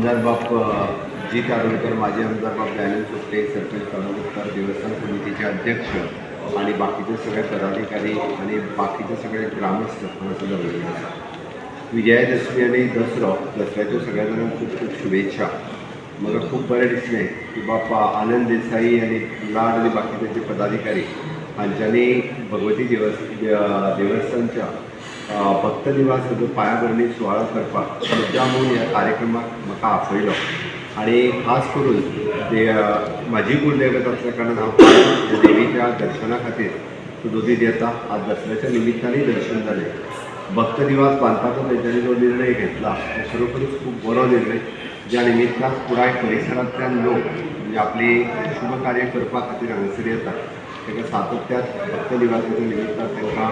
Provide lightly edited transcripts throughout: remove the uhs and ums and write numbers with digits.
आमदार बाप जी कारुलकर, माजी आमदार बाप दयानंद सोपटे, सरपंच कारुलकर, देवस्थान समितीचे अध्यक्ष आणि बाकीचे सगळे पदाधिकारी आणि बाकीचे सगळे ग्रामस्थ हांगासर जमलेले आसा. विजयादशमी आणि दसऱ्याच्यो सगळ्या जाणांक खूब खूब शुभेच्छा. म्हाका खूब बरें दिसलें की बापा आनंद देसाई आणि लाड आणि बाकीचे पदाधिकारी हांच्यांनी भगवती देवस्थानच्या भक्त निवासाचो पायाभरणी सुवाळो करपाक मुद्दामून ह्या कार्यक्रमाक म्हाका आपयलो आणि खास करून म्हाजी कुलदैवत आसल्या कारणान हांव देवीच्या दर्शना खातीर सदोदीत येता. आज दसऱ्याच्या निमित्तानूय दर्शन जालें. भक्त निवास बांदपाचो तेंच्यांनी जो निर्णय घेतला तो खरोखरूच खूब बरो निर्णय, ज्या निमित्तान पुराय परिसरांतल्यान लोक म्हणजे आपली शुभ कार्य करपा खातीर हांगासर येतात. ताका सातत्यान भक्त निवासाच्या निमित्तान तांकां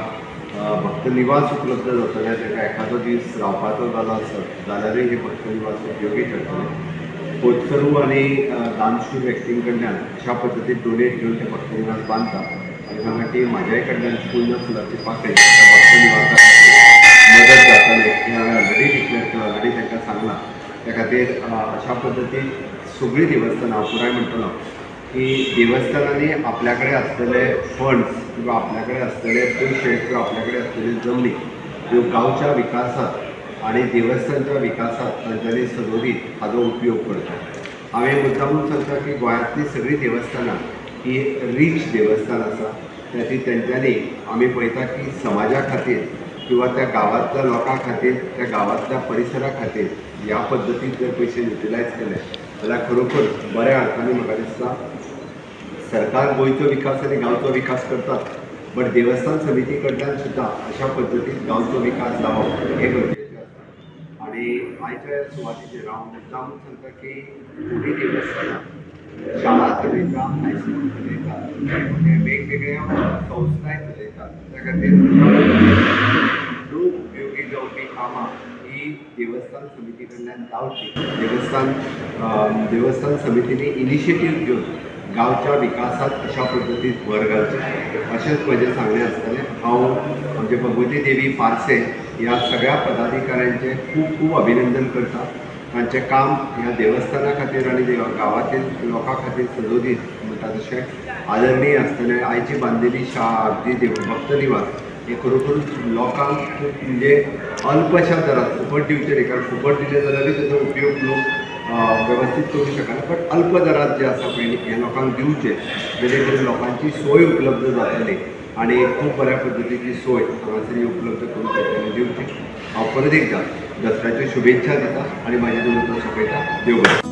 भक्त निवास उपलब्ध जातले. ताका एखादो दीस रावपाचो जालो आसत जाल्यारूय हे भक्त निवास उपयोगी ठरतले. पोतकरू आणि दानशूर व्यक्तीं कडल्यान अशा पद्दतीन डोनेट घेवन ते भक्त निवास बांदतात आणि सांगा की म्हाज्याय कडल्यान पूर्ण फुलाची पाकळी त्या भक्त निवासा खातीर मदत जातले हें हांवें ऑलरेडी डिक्लेअर केलां, ऑलरेडी तांकां सांगलां. त्या खातीर अशा पद्दतीन सगळीं देवस्थानां हांव पुराय म्हणटलो की देवस्थानांनी आपल्याकडे असलेले फंड्स किंवा आपल्याकडे असलेले पैसे किंवा आपल्याकडे असलेली जमनी ह्यो गांवच्या विकासात आणि देवस्थानच्या विकासात तांच्यांनी सदोदीत हाजो उपयोग करता. हांवें मुद्दामून सांगता की गोंयांतली सगळीं देवस्थानां ही रीच देवस्थान आसा. त्याची तेंच्यांनी आमी पळयता की समाजा खातीर किंवा त्या गांवांतल्या लोकां खातीर, त्या गांवांतल्या परिसरा खातीर ह्या पद्दतीन जर पयशे युटिलायज केले जाल्यार खरोखर बऱ्या अर्थान म्हाका दिसता सरकार गोंयचो विकास आनी गांवचो विकास करतात, बट देवस्थान समिती कडल्यान सुद्दां अशा पद्दतीन गांवचो विकास जावप हे गरजेचें आसा. आणि आयच्या सुवातेचेर हांव मुद्दामून सांगता की दोनी देवस्थानां शाळा चलयता, हायस्कूल चलयतात, वेगवेगळ्या संस्थाय चलयतात. त्या खातीर लोक उपयोगी जावपी कामां ही देवस्थान समिती कडल्यान जावची. देवस्थान समितीने इनिशिएटीव घेवन गांवच्या विकासात अशा पद्दतीन भर घालची अशेंच म्हजें सांगणें आसतलें. हांव आमचे भगवती देवी पार्से ह्या सगळ्या पदाधिकाऱ्यांचे खूब खूब अभिनंदन करता. तांचें काम ह्या देवस्थाना खातीर आनी गांवांतील लोकां खातीर सदोदीत म्हणटा तशें आदरणीय आसतलें. आयची बांदिल्ली जी भक्त निवास हे खरोखरूच लोकांक खूब म्हणजे अल्पशा दरात फुकट दिवचे न्ही, कारण फुकट दिले जाल्यारूय ताचो उपयोग लोक वेवस्थीत करूं शकना, बट अल्प दरात जे आसा पळय हे लोकांक दिवचे जेणे करून लोकांची सोय उपलब्ध जातली आणि खूब बऱ्या पद्दतीची सोय हांगासर उपलब्ध करून तेंच्यांनी दिवची. हांव परत एकदां दसऱ्याच्यो शुभेच्छा दिता आणि म्हाजे दोन सोंपयता. देव बरें.